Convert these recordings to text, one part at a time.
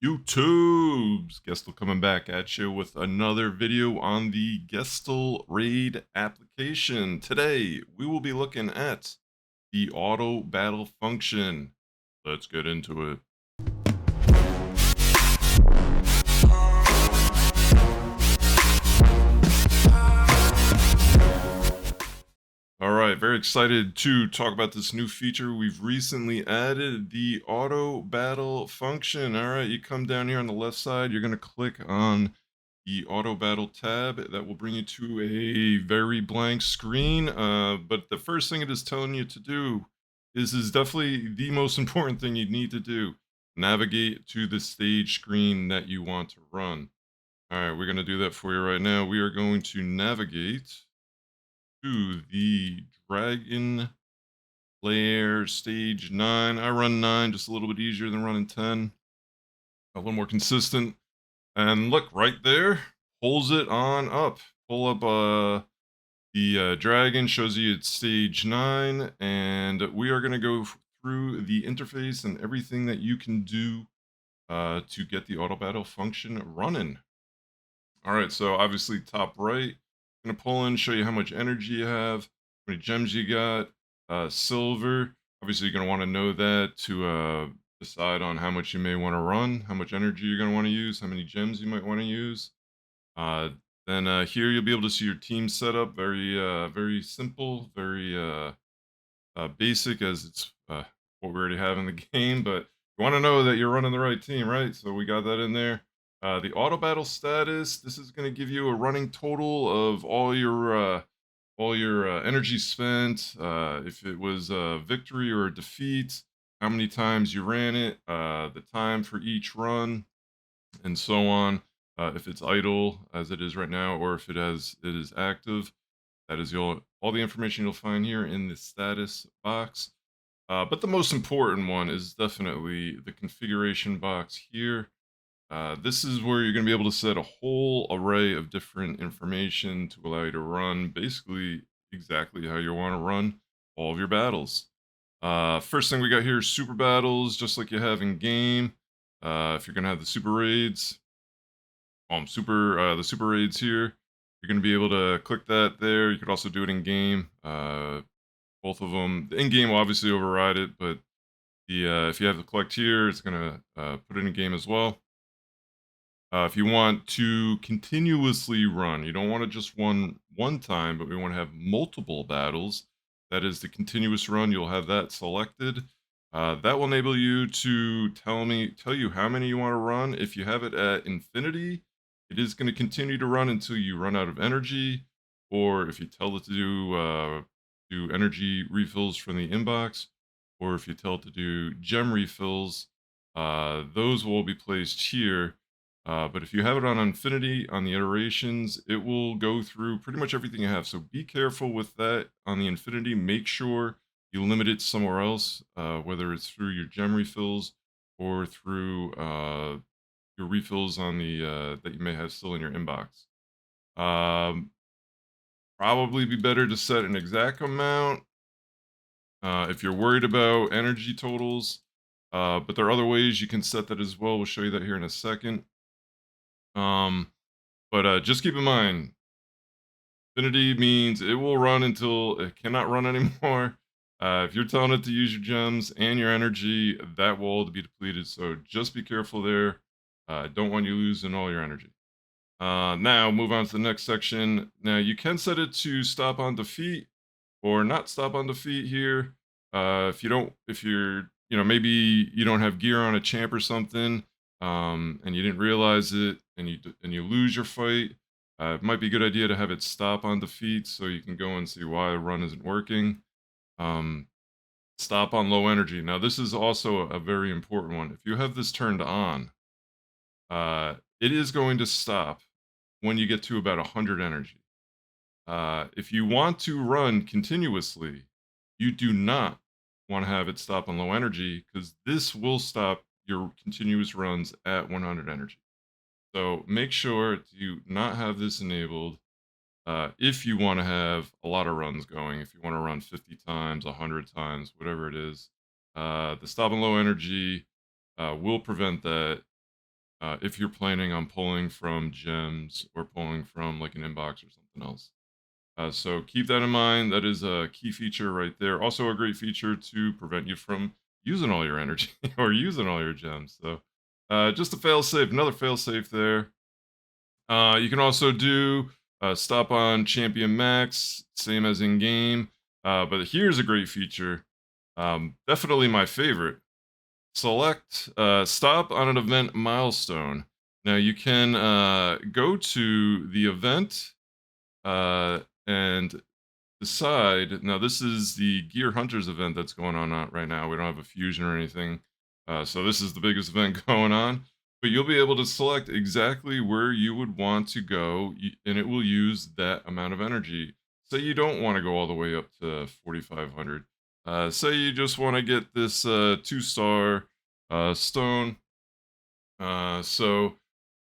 YouTube's Gestal coming back at you with another video on the Gestal raid application. Today, we will be looking at the auto battle function. Let's get into it. All right, very excited to talk about this new feature. We've recently added the auto battle function. All right, you come down here on the left side, you're going to click on the auto battle tab. That will bring you to a very blank screen. But the first thing it is telling you to do is definitely the most important thing you need to do. Navigate to the stage screen that you want to run. All right, we're going to do that for you right now. We are going to navigate to the Dragon Lair Stage 9. I run 9, just a little bit easier than running 10. A little more consistent. And look, right there, pulls it on up. Pull up the dragon, shows you it's Stage 9, and we are going to go through the interface and everything that you can do to get the auto battle function running. All right, so obviously top right, gonna pull in, show you how much energy you have, how many gems you got, silver. Obviously, you're gonna want to know that to decide on how much you may want to run, how much energy you're gonna want to use, how many gems you might want to use. Uh, then here you'll be able to see your team setup. Very simple, very basic as it's what we already have in the game. But you want to know that you're running the right team, right? So we got that in there. The auto battle status. This is going to give you a running total of all your energy spent. If it was a victory or a defeat, how many times you ran it, the time for each run, and so on. If it's idle, as it is right now, or if it is active, that is all the information you'll find here in the status box. But the most important one is definitely the configuration box here. This is where you're going to be able to set a whole array of different information to allow you to run basically exactly how you want to run all of your battles. First thing we got here is super battles, just like you have in game. If you're going to have the super raids, the super raids here, you're going to be able to click that there. You could also do it in game. Both of them, the in game will obviously override it, but the if you have the collect here, it's going to put it in game as well. If you want to continuously run, you don't want to just run one time, but we want to have multiple battles. That is the continuous run. You'll have that selected. That will enable you to tell you how many you want to run. If you have it at infinity, it is going to continue to run until you run out of energy. Or if you tell it to do energy refills from the inbox, or if you tell it to do gem refills, those will be placed here. But if you have it on infinity on the iterations, it will go through pretty much everything you have. So be careful with that on the infinity. Make sure you limit it somewhere else, whether it's through your gem refills or through your refills on the that you may have still in your inbox. Um, Probably be better to set an exact amount if you're worried about energy totals. But there are other ways you can set that as well. We'll show you that here in a second. But just keep in mind, infinity means it will run until it cannot run anymore. If you're telling it to use your gems and your energy, that will all be depleted. So just be careful there. Don't want you losing all your energy. Now move on to the next section. Now you can set it to stop on defeat or not stop on defeat here. If you're, maybe you don't have gear on a champ or something, and you didn't realize it, and you lose your fight, it might be a good idea to have it stop on defeat so you can go and see why the run isn't working. Stop on low energy. Now this is also a very important one. If you have this turned on, it is going to stop when you get to about 100 energy. If you want to run continuously, you do not want to have it stop on low energy because this will stop your continuous runs at 100 energy. So make sure to not have this enabled if you want to have a lot of runs going. If you want to run 50 times, 100 times, whatever it is, the stop on low energy will prevent that. if you're planning on pulling from gems or pulling from like an inbox or something else. So keep that in mind. That is a key feature right there. Also, a great feature to prevent you from using all your energy or using all your gems. So, just a fail safe, another fail safe there. You can also do stop on champion max, same as in game. But here's a great feature. Definitely my favorite. Select stop on an event milestone. Now you can go to the event and decide. Now, this is the Gear Hunters event that's going on right now. We don't have a fusion or anything. So, this is the biggest event going on. But you'll be able to select exactly where you would want to go, and it will use that amount of energy. Say you don't want to go all the way up to 4,500. Say you just want to get this 2-star stone, so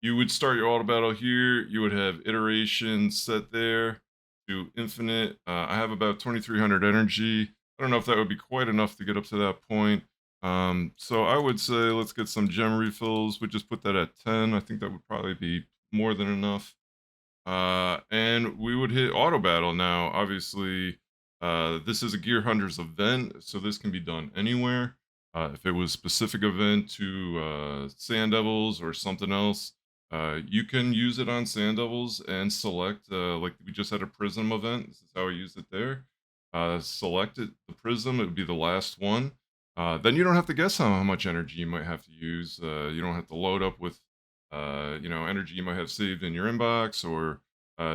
you would start your auto battle here. You would have iteration set there to infinite. I have about 2,300 energy. I don't know if that would be quite enough to get up to that point. So I would say let's get some gem refills. We just put that at 10. I think that would probably be more than enough. And we would hit auto battle now. Obviously, this is a Gear Hunters event, so this can be done anywhere. If it was specific event to Sand Devils or something else, you can use it on Sand Devils and select, like we just had a Prism event. This is how I used it there. Select it, the Prism, it would be the last one. Then you don't have to guess how much energy you might have to use. You don't have to load up with energy you might have saved in your inbox or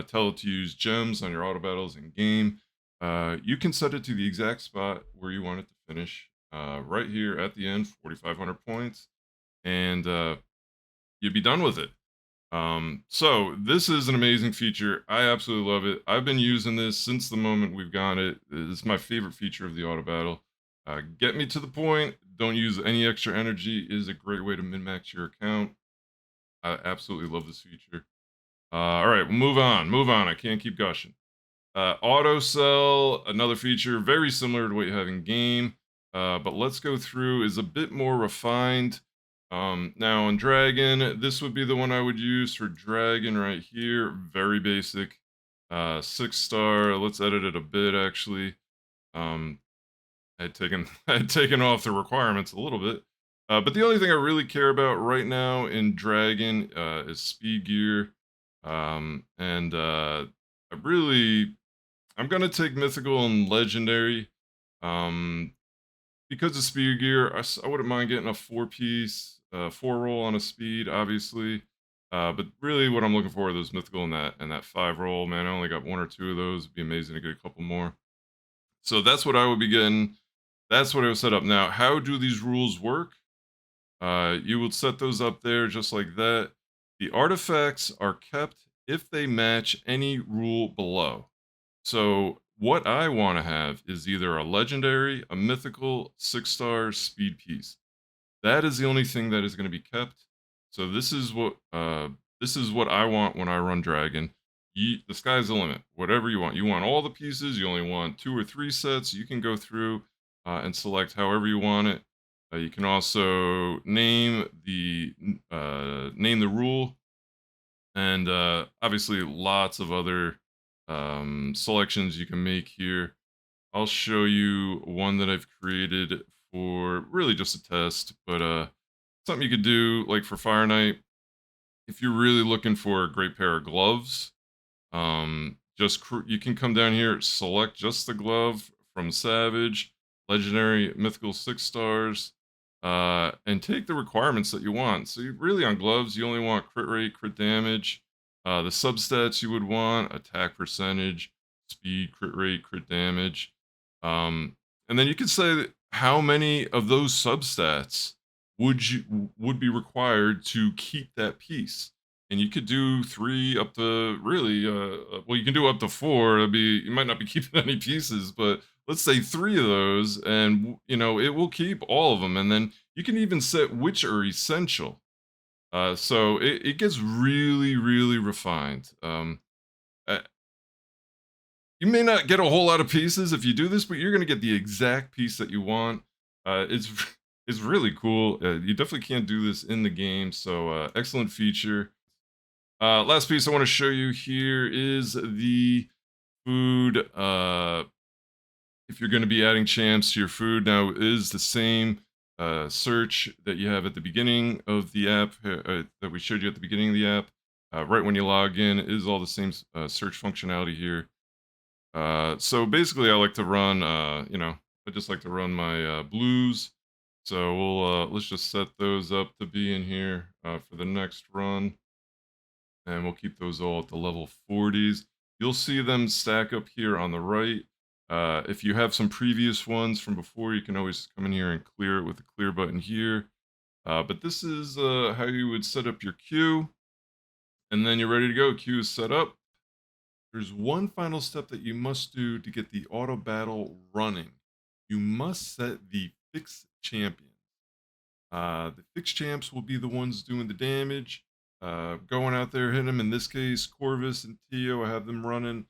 tell it to use gems on your auto battles in game. You can set it to the exact spot where you want it to finish, right here at the end, 4,500 points, and you'd be done with it. So this is an amazing feature. I absolutely love it. I've been using this since the moment we've got it. It's my favorite feature of the auto battle. Get me to the point. Don't use any extra energy. It is a great way to min max your account. I absolutely love this feature. All right, we'll move on. Move on. I can't keep gushing. Auto sell, another feature very similar to what you have in game, but let's go through is a bit more refined. Now on Dragon, this would be the one I would use for Dragon right here. Very basic. 6-star. Let's edit it a bit actually. Um, I had taken I had taken off the requirements a little bit. But the only thing I really care about right now in Dragon is speed gear. And I'm gonna take mythical and legendary. Um, because of speed gear, I wouldn't mind getting a 4-piece, 4-roll on a speed, obviously. But really, what I'm looking for are those mythical and that 5-roll. Man, I only got 1 or 2 of those. It'd be amazing to get a couple more. So that's what I would be getting. That's what I would set up. Now, how do these rules work? You would set those up there just like that. The artifacts are kept if they match any rule below. So what I want to have is either a legendary, a mythical, 6-star speed piece. That is the only thing that is going to be kept. So this is what I want when I run Dragon. The sky's the limit. Whatever you want. You want all the pieces. You only want 2 or 3 sets. You can go through and select however you want it. You can also name the rule, and obviously lots of other selections you can make here. I'll show you one that I've created for really just a test, but something you could do like for Fire Knight if you're really looking for a great pair of gloves. You can come down here, select just the glove from Savage, Legendary, Mythical 6-stars, and take the requirements that you want. So really on gloves, you only want crit rate, crit damage, the substats you would want, attack percentage, speed, crit rate, crit damage. And then you can say how many of those substats would be required to keep that piece. And you could do 3 up to really, well, you can do up to 4. You might not be keeping any pieces, but let's say 3 of those, and it will keep all of them. And then you can even set which are essential. So it gets really, really refined. Uh, you may not get a whole lot of pieces if you do this, but you're going to get the exact piece that you want. It's It's really cool. You definitely can't do this in the game, so excellent feature. Last piece I want to show you here is the food. If you're going to be adding champs to your food, now is the same search that you have at the beginning of the app that we showed you at the beginning of the app. Right when you log in, it is all the same search functionality here. So basically, I like to run, I just like to run my blues. So let's just set those up to be in here for the next run, and we'll keep those all at the level 40s. You'll see them stack up here on the right. If you have some previous ones from before, you can always come in here and clear it with the clear button here. But this is how you would set up your queue, and then you're ready to go. Queue is set up. There's one final step that you must do to get the auto battle running. You must set the fixed champions. The fixed champs will be the ones doing the damage, going out there hitting them. In this case, Corvus and Tio, I have them running,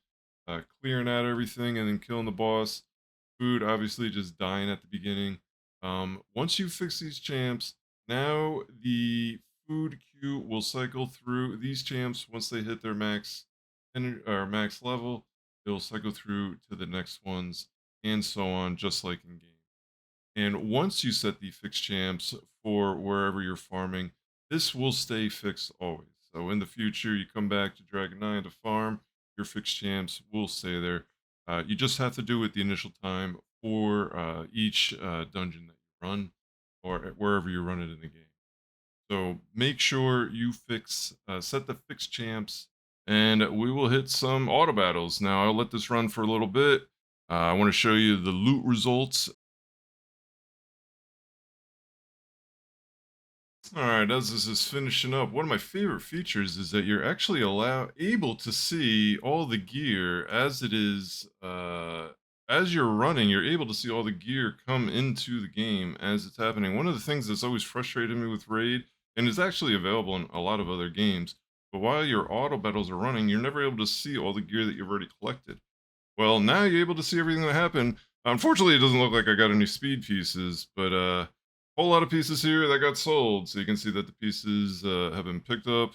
clearing out everything and then killing the boss. Food, obviously, just dying at the beginning. Once you fix these champs, now the food queue will cycle through these champs. Once they hit their or max level, it'll cycle through to the next ones, and so on, just like in game. And once you set the fixed champs for wherever you're farming, this will stay fixed always. So in the future, you come back to Dragon 9 to farm, your fixed champs will stay there. You just have to do it the initial time for each dungeon that you run, or wherever you run it in the game. So make sure you set the fixed champs, and we will hit some auto battles. Now I'll let this run for a little bit. I want to show you the loot results. All right, as this is finishing up, one of my favorite features is that you're actually able to see all the gear as it is, as you're running, you're able to see all the gear come into the game as it's happening. One of the things that's always frustrated me with Raid, and is actually available in a lot of other games, but while your auto battles are running, you're never able to see all the gear that you've already collected. Well, now you're able to see everything that happened. Unfortunately, it doesn't look like I got any speed pieces, but whole lot of pieces here that got sold. So you can see that the pieces have been picked up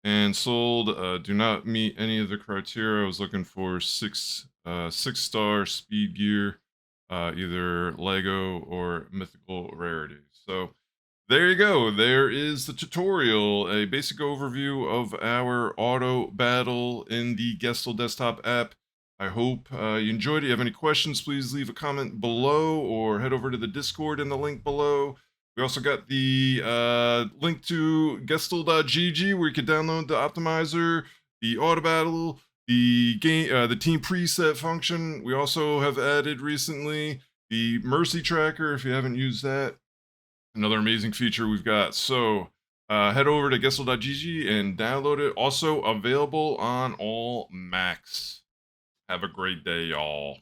and sold. Do not meet any of the criteria. I was looking for six-star speed gear, either Lego or mythical rarity. So there you go. There is the tutorial, a basic overview of our auto battle in the Gestal desktop app. I hope you enjoyed it. If you have any questions, please leave a comment below or head over to the Discord in the link below. We also got the link to Gestal.gg where you can download the optimizer, the auto battle, the game, the team preset function. We also have added recently the mercy tracker if you haven't used that. Another amazing feature we've got. So head over to Gestal.gg and download it. Also available on all Macs. Have a great day, y'all.